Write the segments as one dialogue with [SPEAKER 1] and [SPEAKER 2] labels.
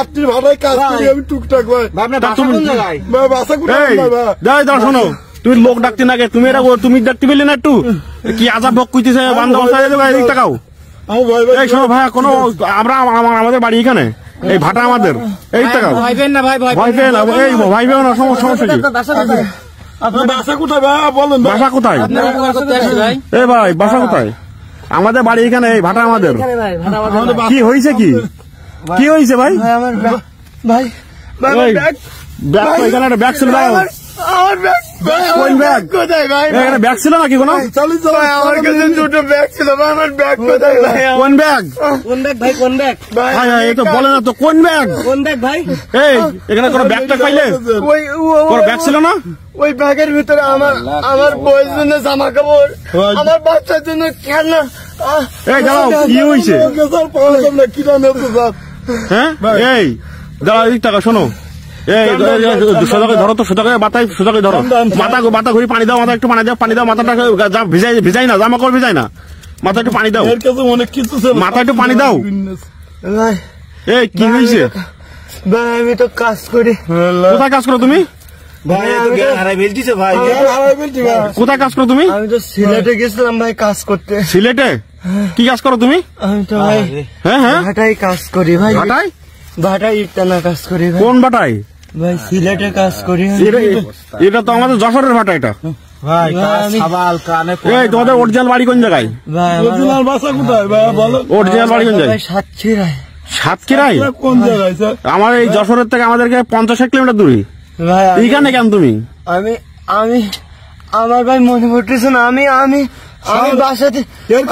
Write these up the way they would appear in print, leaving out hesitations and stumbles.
[SPEAKER 1] আপনি ভাড়ায় কাজ করি আমি টুকটাক ভাই।
[SPEAKER 2] শোনো তুমি লোক ডাকতে না গে, তুমি তুমি ডাকতে পেলে না একটু কি আজাব বক কইতেছে বান্ধব এদিক তাকাও। এই শোনো ভাই কোনো আমরা আমাদের বাড়ি এখানে এই ভাটা আমাদের এই তাকাও ভয় পেন না ভাই, ভয় পেন না এই ভয় পেও না, সমস্যা কি?
[SPEAKER 1] আপনার বাসা কোথায় ভাই বলেন?
[SPEAKER 2] বাসা কোথায় এ ভাই, বাসা কোথায়? আমাদের বাড়ি এখানে এই ভাটা আমাদের। কি হয়েছে কি কি হয়েছে ভাই?
[SPEAKER 1] ভাই
[SPEAKER 2] ব্যাগ এখানে একটা ব্যাগ ছিল ভাই,
[SPEAKER 1] আমার ব্যাগ
[SPEAKER 2] কোন ব্যাগ
[SPEAKER 1] কোথায় ভাই?
[SPEAKER 2] এখানে ব্যাগ ছিল নাকি কোনো?
[SPEAKER 1] আমার কাছে দুটো ব্যাগ ছিল ভাই, আমার ব্যাগ কোথায় ভাই?
[SPEAKER 2] কোন ব্যাগ?
[SPEAKER 3] কোন ব্যাগ ভাই? কোন ব্যাগ
[SPEAKER 2] ভাই এই তো বলে না তো কোন ব্যাগ?
[SPEAKER 3] কোন ব্যাগ ভাই?
[SPEAKER 2] এই এখানে কোনো ব্যাগটা পাইলে? কোনো ব্যাগ ছিল না?
[SPEAKER 1] ওই ব্যাগের ভিতরে আমার বউয়ের জন্য জামা কাপড়, আমার বাচ্চার জন্য খেলনা।
[SPEAKER 2] এই দাঁড়াও কি হয়েছে? হ্যাঁ এই দাঁড়াও এই টাকা শোনো, এই সোজাকে ধরো তো, সোজাকে মাথায় সোজাকে ধরো, মাথা ঘুরি পানি দাও, মাথা একটু পানি দাও, মাথাটা ভিজাই না, জামা কাপড় ভিজাই না, মাথা একটু পানি দাও,
[SPEAKER 1] অনেক কিছু
[SPEAKER 2] মাথা একটু পানি দাও। এই কি হয়েছে?
[SPEAKER 1] ভাই আমি তো কাজ করি।
[SPEAKER 2] কোথায় কাজ করো তুমি? কোথায় কাজ করো তুমি?
[SPEAKER 1] আমি তো সিলেটে গেছিলাম ভাই কাজ করতে।
[SPEAKER 2] সিলেটে কি কাজ করো তুমি?
[SPEAKER 1] আমি তো ভাই ভাটায় কাজ করি ভাই।
[SPEAKER 2] ভাটায়?
[SPEAKER 1] ভাটায় ইটানা কাজ করি ভাই।
[SPEAKER 2] কোন ভাটায়?
[SPEAKER 1] ভাই সিলেটে কাজ করি।
[SPEAKER 2] এটা তো আমাদের যশোরের ভাটা এটা
[SPEAKER 1] ভাই।
[SPEAKER 2] এই তোমাদের অরিজিনাল বাড়ি কোন জায়গায়?
[SPEAKER 1] অরিজিনাল বাসা কোথায় ভাই বলো?
[SPEAKER 2] অরিজিনাল বাড়ি কোন জায়গায়?
[SPEAKER 1] সাতক্ষীরায়।
[SPEAKER 2] সাতক্ষীরায়
[SPEAKER 1] কোন জায়গায় স্যার?
[SPEAKER 2] আমার এই যশোরের থেকে আমাদেরকে 50 কিলোমিটার দূরে।
[SPEAKER 1] ভাই
[SPEAKER 2] এইখানে কেন তুমি?
[SPEAKER 1] আমি আমার ভাই মনে পড়তেছে না। আমি বাসাতে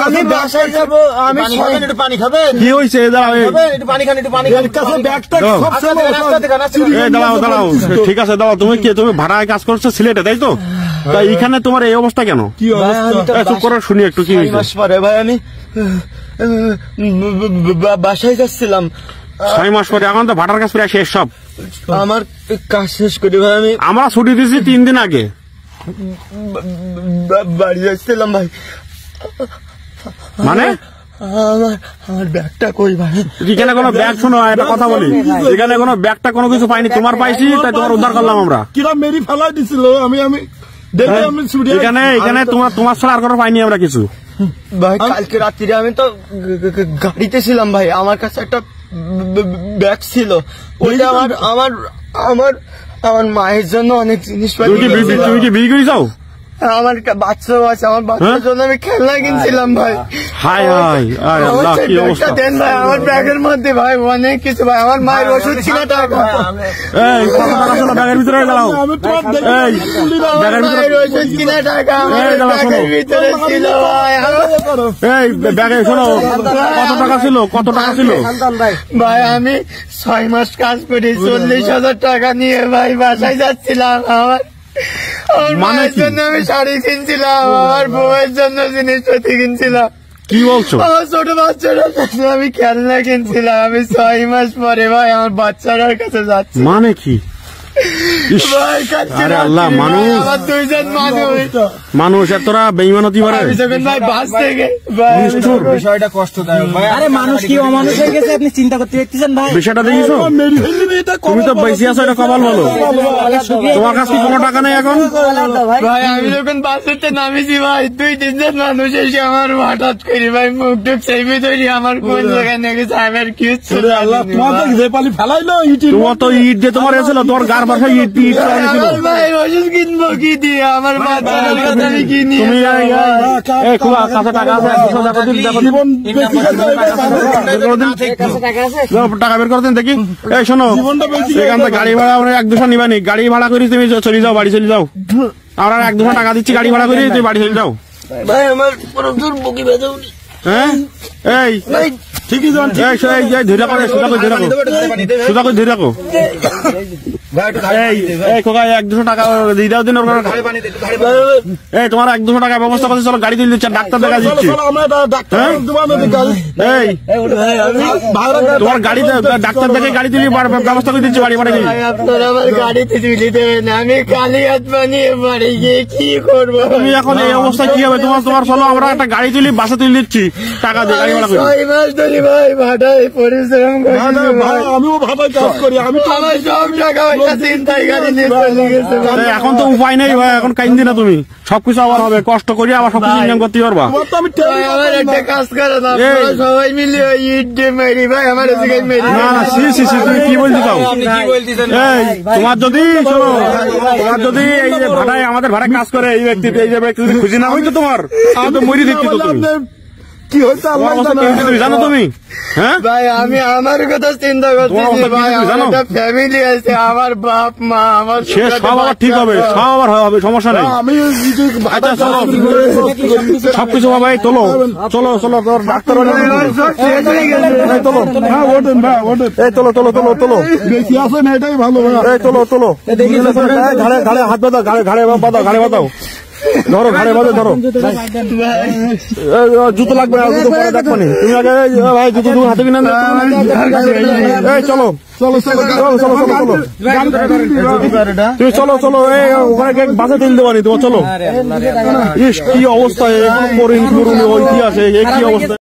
[SPEAKER 1] আমি বাসায় যাবো। আমি একটু পানি খাবেন?
[SPEAKER 2] কি হয়েছে? দাঁড়াও
[SPEAKER 1] একটু পানি খান, একটু পানি খান।
[SPEAKER 2] দাঁড়াও ঠিক আছে দাঁড়াও। তুমি কি তুমি ভাড়ায় কাজ করছো সিলেটে তাই তো? তাই এখানে তোমার এই অবস্থা কেন? চুপ করে শুনি একটু কি হয়েছে।
[SPEAKER 1] 6 মাস পরে ভাই আমি বাসায় যাচ্ছিলাম।
[SPEAKER 2] 6 মাস পরে? এখন তো ভাড়ার কাজ প্রায় শেষ সব।
[SPEAKER 1] আমার কাজ শেষ করি ভাই।
[SPEAKER 2] আমরা ছুটি দিয়েছি 3 দিন আগে।
[SPEAKER 1] বাড়ি যাচ্ছিলাম ভাই।
[SPEAKER 2] মানে
[SPEAKER 1] আমার ব্যাগটা কই ভাই?
[SPEAKER 2] এখানে কোনো ব্যাগ, শোনো একটা কথা বলি, এখানে কোনো ব্যাগটা কোনো কিছু পাইনি, তোমার পাইছি তাই তোমার উদ্ধার করলাম আমরা।
[SPEAKER 1] কিরা মেরি ফেলাই দিছিল। আমি
[SPEAKER 2] এখানে তোমার ছাড়া আর কোনো পাইনি আমরা কিছু।
[SPEAKER 1] ভাই কালকে রাত্রিরে আমি তো গাড়িতে ছিলাম ভাই, আমার কাছে একটা ব্যাগ ছিল। ওইটা আমার মায়ের জন্য অনেক জিনিস।
[SPEAKER 2] তুমি কি বিয়ে করে যাও?
[SPEAKER 1] আমার বাচ্চাও আছে, আমার বাচ্চার জন্য আমি খেলনা কিনছিলাম ভাই।
[SPEAKER 2] হায় হায় আল্লাহ কি অবস্থা
[SPEAKER 1] দেন ভাই আমার ব্যাগের মধ্যে ভাই অনেক কিছু ভাই। আমার মায়ের ওষুধ ছিল টাকা।
[SPEAKER 2] এই কত টাকা ছিল ব্যাগের ভিতরে? দাঁড়াও এই ব্যাগের ভিতরে
[SPEAKER 1] ওষুধ কিনা টাকা ব্যাগের ভিতরে ছিল ভাই।
[SPEAKER 2] এই ব্যাগে শোনো কত টাকা ছিল? কত টাকা ছিল
[SPEAKER 1] ভাই? আমি 6 মাস কাজ করি, 40,000 টাকা নিয়ে ভাই বাসায় যাচ্ছিলাম। আমার মায়ের জন্য আমি শাড়ি কিনছিলাম, আমার বউয়ের জন্য জিনিসপত্র কিনছিলাম।
[SPEAKER 2] কি বলছো?
[SPEAKER 1] আমার ছোট বাচ্চাটার জন্য আমি খেলনা কিনছিলাম। আমি 6 মাস পরে ভাই আমার বাচ্চাটার কাছে যাচ্ছি।
[SPEAKER 2] মানে কি
[SPEAKER 1] ভাই?
[SPEAKER 2] আরে আল্লাহ,
[SPEAKER 1] আমার 2জন
[SPEAKER 2] মানুষ এতটা বেঈমান হতে পারে?
[SPEAKER 1] ভাই বাস থেকে
[SPEAKER 3] বিষয়টা কষ্টদায়ক ভাই। আরে মানুষ কি অমানুষ হয়ে গেছে আপনি চিন্তা করতে পারতেছেন ভাই?
[SPEAKER 2] বিষয়টা দেখিছো? তুমি তো বেশি আছো, এটা কপাল বলো। তোমার কাছে কি কোনো টাকা নেই এখন?
[SPEAKER 1] ভাই আমি যখন বাসেতে নামিছি ভাই 2-3 জন মানুষ এসে আমার হঠাৎ করি ভাই মুখ টুক সেইবে তৈরি আমার কোন জায়গায় নিয়ে গেছে আমার কিছু।
[SPEAKER 2] তোমার তো ইট দিয়ে তোমার এসেছিল, তোমার গার বাসায় ইট
[SPEAKER 1] ভাই ওষুধ কিনবো কি দিয়ে? আমার বাচ্চার কথা আমি কিনি।
[SPEAKER 2] তুমি কাছে টাকা আছে? টাকা বের করে দিন দেখি। এই শোনো এখান থেকে গাড়ি ভাড়া 1-200 নিবানি, গাড়ি ভাড়া করি তুমি চলে যাও, বাড়ি চলে যাও। আমরা 1-200 টাকা দিচ্ছি গাড়ি ভাড়া করি, তুমি বাড়ি চলে যাও।
[SPEAKER 1] ভাই আমার প্রচুর বুকি ব্যথা উঠে।
[SPEAKER 2] হ্যাঁ এই ঠিকই ধরে রাখো, সোজা করে ধরে রাখো। এই খোকা 1-200 টাকা দিয়ে দাও দিন। এই তোমার 1-200 টাকা ব্যবস্থা করছে, চলো গাড়ি তুলে দিচ্ছে, ডাক্তার দেখা দিচ্ছি। এই তোমার গাড়ি ডাক্তার দেখে গাড়ি তুলি ব্যবস্থা করে দিচ্ছি, বাড়ি বাড়ি।
[SPEAKER 1] আপনারা আমার গাড়িতে তুলে দেবেন, আমি কালি হাত বানিয়ে বাড়ি গিয়ে কি করবো?
[SPEAKER 2] তুমি এখন এই অবস্থা কি হবে তোমার? চলো আমরা একটা গাড়ি তুলি বাসে তুলে দিচ্ছি, টাকা দিয়ে গাড়ি ভাড়া করে।
[SPEAKER 1] 6 মাস ধরে করি ভাই, ভাটায় পরিশ্রম করি
[SPEAKER 4] না, না, ভাই, আমিও ভাটায় কাজ করি, আমি তো
[SPEAKER 1] আমার সব টাকা পয়সা চিন্তায় গাড়ি নিয়ে চলে গেছে ভাই।
[SPEAKER 2] এই, এখন তো উপায় নেই ভাই, এখন কাইন্দি না তুমি, সবকিছু আবার হবে, কষ্ট করি আবার সবকিছু ইনকাম করতে পারবা।
[SPEAKER 4] তোমার তো আমি
[SPEAKER 1] ভাই, আমার একটা কাজ করে না,
[SPEAKER 2] এই।
[SPEAKER 1] আপনারা সবাই মিলে ওই ইট দিয়ে মেরি ভাই, আমার এদিকে মেরি।
[SPEAKER 2] না না, সি সি সি, তুমি কি বলতে চাও?
[SPEAKER 3] আপনি কি বলতেছেন?
[SPEAKER 2] এই, তোমার যদি শোনো, তোমার যদি এই যে ভাড়ায় আমাদের ভাড়ায় কাজ করে এই ব্যক্তি যদি খুশি না হইতো তোমার, আমি তো মরি দেখছি তো তুমি।
[SPEAKER 4] কি হয়েছে আল্লাহ
[SPEAKER 2] তোমার অবস্থা কি হয়েছে তুমি জানো তুমি? হ্যাঁ,
[SPEAKER 1] ভাই আমি আমার কথা চিন্তা
[SPEAKER 2] তোমার
[SPEAKER 1] করতেছি
[SPEAKER 2] অবস্থা কি
[SPEAKER 1] ভাই,
[SPEAKER 2] হয়েছে
[SPEAKER 1] আমার
[SPEAKER 2] জানো?
[SPEAKER 1] একটা ফ্যামিলি আছে, আমার বাপ মা, আমার
[SPEAKER 2] সে সব আবার ঠিক হবে, সব আবার হবে, সমস্যা নেই।
[SPEAKER 4] আমি
[SPEAKER 2] আচ্ছা চলো, সবকিছু বাবা, এই তোলো, চলো চলো, তোর ডাক্তার চলো,
[SPEAKER 4] হ্যাঁ ওঠেন ভাই ওঠেন,
[SPEAKER 2] এই তোলো তোলো তোলো তোলো,
[SPEAKER 4] বেশি আসেন এটাই ভালো ভাই।
[SPEAKER 2] এই তোলো তোলো, ঘাড়ে ঘাড়ে হাত বাঁধাও, ঘাড়ে বাঁধাও, ঘাড়ে বাঁধাও, ধরো ঘাড়ে বাঁধে ধরো। জুতো লাগবে না, জুতো পরে দেখবো নি। তুমি আগে ভাই জুতো তুমি হাতে কিনে এই চলো
[SPEAKER 4] চলো চলো
[SPEAKER 2] চলো চলো চলো চলো, তুমি চলো চলো, এই ওখানে বাসে তেল দেওয়ানি তোমার, চলো। ইস কি অবস্থা, এগুলো পরে কি অবস্থা।